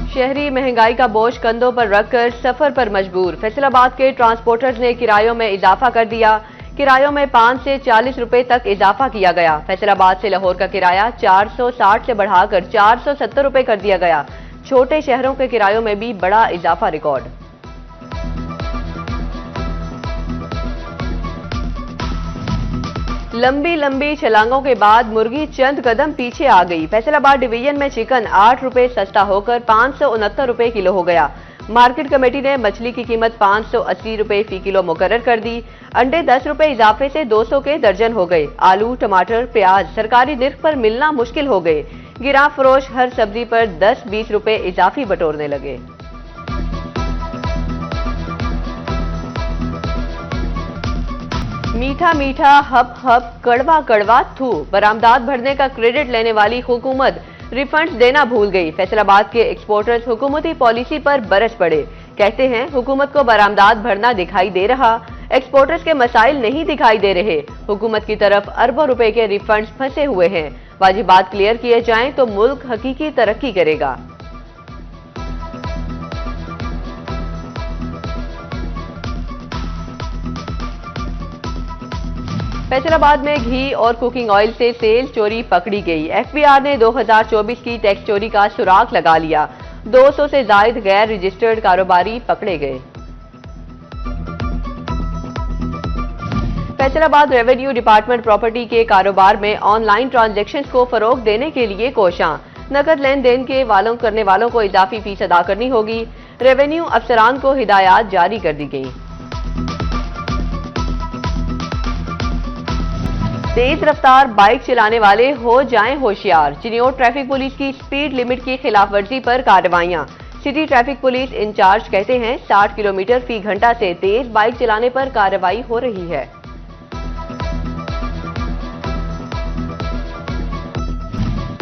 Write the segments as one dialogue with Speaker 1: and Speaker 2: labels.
Speaker 1: शहरी महंगाई का बोझ कंधों पर रखकर सफर पर मजबूर। फैसलाबाद के ट्रांसपोर्टर्स ने किरायों में इजाफा कर दिया। किरायों में 5 से 40 रुपए तक इजाफा किया गया। फैसलाबाद से लाहौर का किराया 460 से बढ़ाकर 470 रुपए कर दिया गया। छोटे शहरों के किरायों में भी बड़ा इजाफा रिकॉर्ड। लंबी लंबी छलांगों के बाद मुर्गी चंद कदम पीछे आ गई। फैसलाबाद डिवीजन में चिकन 8 रुपए सस्ता होकर 569 रुपए किलो हो गया। मार्केट कमेटी ने मछली की कीमत 580 रुपए फी किलो मुकर्रर कर दी। अंडे 10 रुपए इजाफे से 200 के दर्जन हो गए। आलू, टमाटर, प्याज सरकारी निर्ख पर मिलना मुश्किल हो गए। गिरा फरोश हर सब्जी पर 10-20 रुपए इजाफी बटोरने लगे। मीठा मीठा हप हप कड़वा कड़वा थू। बरामदात भरने का क्रेडिट लेने वाली हुकूमत रिफंड्स देना भूल गई। फैसलाबाद के एक्सपोर्टर्स हुकूमती पॉलिसी पर बरस पड़े। कहते हैं हुकूमत को बरामदात भरना दिखाई दे रहा, एक्सपोर्टर्स के मसाइल नहीं दिखाई दे रहे। हुकूमत की तरफ अरबों रुपए के रिफंड्स फंसे हुए हैं। वाजिबात क्लियर किए जाएं तो मुल्क हकीकी तरक्की करेगा। फैसलाबाद में घी और कुकिंग ऑयल से सेल चोरी पकड़ी गई। एफबीआर ने 2024 की टैक्स चोरी का सुराग लगा लिया। 200 से जायद गैर रजिस्टर्ड कारोबारी पकड़े गए। फैसलाबाद रेवेन्यू डिपार्टमेंट प्रॉपर्टी के कारोबार में ऑनलाइन ट्रांजैक्शंस को फरोग देने के लिए कोशां। नकद लेन देन के करने वालों को इजाफी फीस अदा करनी होगी। रेवेन्यू अफसरान को हिदायत जारी कर दी गई। तेज रफ्तार बाइक चलाने वाले हो जाएं होशियार। चिन्योट ट्रैफिक पुलिस की स्पीड लिमिट की खिलाफवर्जी पर कार्रवाइयां। सिटी ट्रैफिक पुलिस इंचार्ज कहते हैं 60 किलोमीटर फी घंटा से तेज बाइक चलाने पर कार्रवाई हो रही है।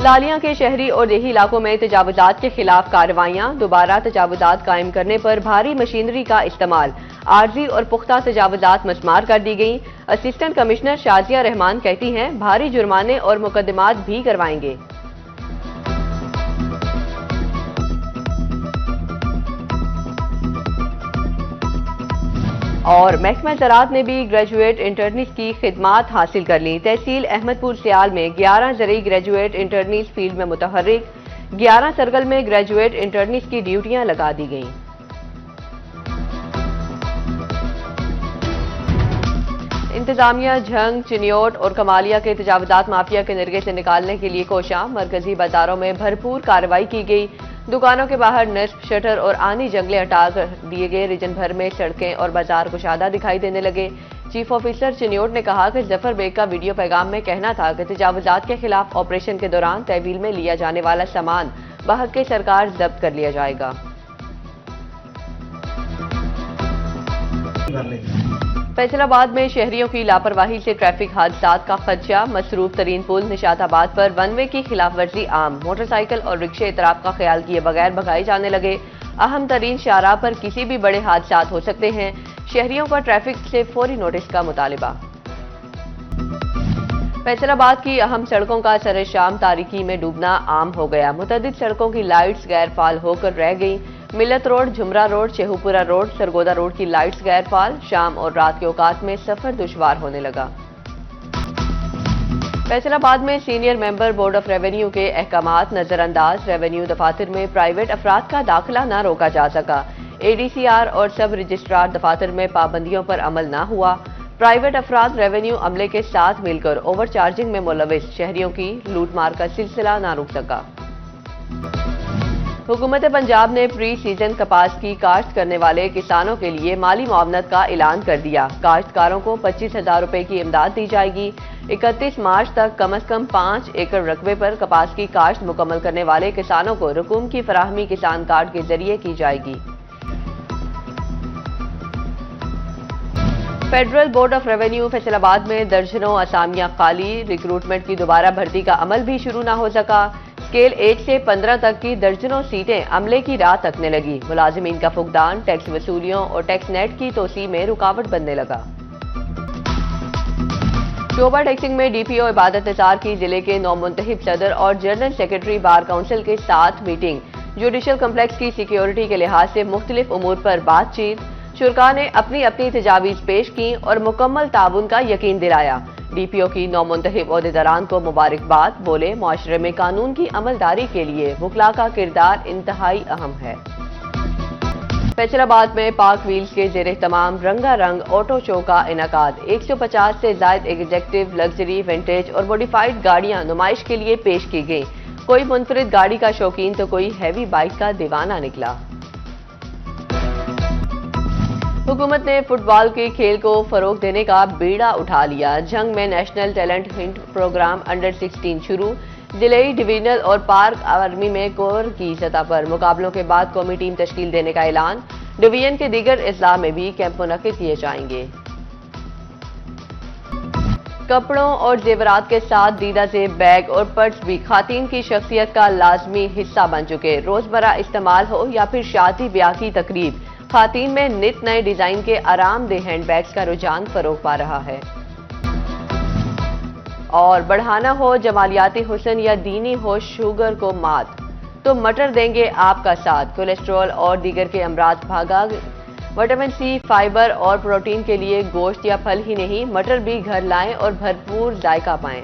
Speaker 1: लालियां के शहरी और देही इलाकों में तजावुजात के खिलाफ कार्रवाइयां। दोबारा तजावुजात कायम करने पर भारी मशीनरी का इस्तेमाल। आर्जी और पुख्ता तजावुजात मस्मार कर दी गई। असिस्टेंट कमिश्नर शाजिया रहमान कहती हैं भारी जुर्माने और मुकदमात भी करवाएंगे। और महकमा ज़राअत ने भी ग्रेजुएट इंटर्नीस की खिदमात हासिल कर ली। तहसील अहमदपुर सियाल में 11 ज़रूरी ग्रेजुएट इंटर्नीस फील्ड में मुतहर्रिक। 11 सर्कल में ग्रेजुएट इंटर्नीस की ड्यूटियां लगा दी गईं। इंतजामिया झंग, चिन्योट और कमालिया के तजावुजात माफिया के निर्गे से निकालने के लिए कोशां। मरकजी बाजारों में भरपूर कार्रवाई की गई। दुकानों के बाहर नस्ब, शटर और आनी जंगले हटा कर दिए गए। रीजन भर में सड़कें और बाजार कुशादा दिखाई देने लगे। चीफ ऑफिसर चिन्योट ने कहा कि जफर बेग का वीडियो पैगाम में कहना था कि तजावुजात के खिलाफ ऑपरेशन के दौरान तहवील में लिया जाने वाला सामान बहक सरकार जब्त कर लिया जाएगा। फैसलाबाद में शहरियों की लापरवाही से ट्रैफिक हादसात का खदशा। मसरूफ तरीन पुल निशाताबाद पर वन वे की खिलाफवर्जी आम। मोटरसाइकिल और रिक्शे इतराब का ख्याल किए बगैर भगाए जाने लगे। अहम तरीन शाहराह पर किसी भी बड़े हादसात हो सकते हैं। शहरियों का ट्रैफिक से फौरी नोटिस का मुतालिबा। फैसलाबाद की अहम सड़कों का सरे शाम तारीकी में डूबना आम हो गया। मुतअद्दिद सड़कों की लाइट्स गैर फाल होकर रह गई। Millat road, Jhumra road, Sheikhupura road, Sargodha road की लाइट्स गैर फाल। शाम और रात के औकात में सफर दुश्वार होने लगा। फैसलाबाद में senior member board of revenue के अहकामात नजरअंदाज। रेवेन्यू दफातर में प्राइवेट अफराद का दाखिला न रोका जा सका। एडीसीआर और सब रजिस्ट्रार दफातर में पाबंदियों पर अमल न हुआ। प्राइवेट अफराद रेवेन्यू अमले के साथ मिलकर ओवर चार्जिंग में मुलविस। शहरियों की लूटमार का सिलसिला न रुक सका। हुकूमत पंजाब ने प्री सीजन कपास की काश्त करने वाले किसानों के लिए माली मुआवनत का ऐलान कर दिया। काश्तकारों को 25,000 रुपए की इमदाद दी जाएगी। 31 मार्च तक कम अज कम 5 एकड़ रकबे पर कपास की काश्त मुकम्मल करने वाले किसानों को रकूम की फराहमी किसान कार्ड के जरिए की जाएगी। Federal board of revenue Faisalabad में दर्जनों असामियां खाली। रिक्रूटमेंट की दोबारा भर्ती का अमल भी शुरू न हो सका। स्केल 1 से 15 तक की दर्जनों सीटें अमले की राह तकने लगी। मुलाजिमीन का फुकदान, टैक्स वसूलियों और टैक्स नेट की तोसी में रुकावट बनने लगा। शोबा टैक्सिंग में डीपीओ इबादत निसार की जिले के नौमुंतहिब सदर और जनरल सेक्रेटरी बार काउंसिल के साथ मीटिंग। जुडिशल कम्प्लेक्स की सिक्योरिटी के लिहाज से मुख्तलिफ उमूर पर बातचीत, शुरका ने अपनी अपनी तजावीज पेश की और मुकम्मल ताउन का यकीन दिलाया। डीपीओ की नौमुंतखब ओहदेदारान को मुबारकबाद, बोले मुआशरे में कानून की अमलदारी के लिए वकला का किरदार इंतहाई अहम है। फैसलाबाद में पाक व्हील्स के जेर तमाम रंगारंग ऑटो शो का इनकाद। 150 से जायद एग्जेक्टिव, लग्जरी, विंटेज और मॉडिफाइड गाड़ियां नुमाइश के लिए पेश की गई। कोई मुनफरिद गाड़ी का शौकीन तो कोई हैवी बाइक का दीवाना निकला। हुकूमत ने फुटबॉल के खेल को फरोग देने का बीड़ा उठा लिया। झंग में national talent hunt programme under 16 शुरू। जिले, डिवीजनल और पार्क आर्मी में कोर की सतह पर मुकाबलों के बाद कौमी टीम तश्कील देने का ऐलान। डिवीजन के दीगर अजला में भी कैंप मुनक्किद किए जाएंगे। कपड़ों और जेवरात के साथ दीदा जेब, बैग और पर्स भी खातीन की शख्सियत का लाजमी हिस्सा बन चुके। रोजमर्रा इस्तेमाल हो या फिर शादी ब्याह की तकरीब, खातीन में नित नए डिजाइन के आरामदेह हैंडबैग्स का रुझान फरोग पा रहा है। और बढ़ाना हो जमालियाती हुस्न या दीनी हो शुगर को मात, तो मटर देंगे आपका साथ। कोलेस्ट्रॉल और दीगर के अमराज भागा। विटामिन सी, फाइबर और प्रोटीन के लिए गोश्त या फल ही नहीं, मटर भी घर लाएं और भरपूर जायका पाएं।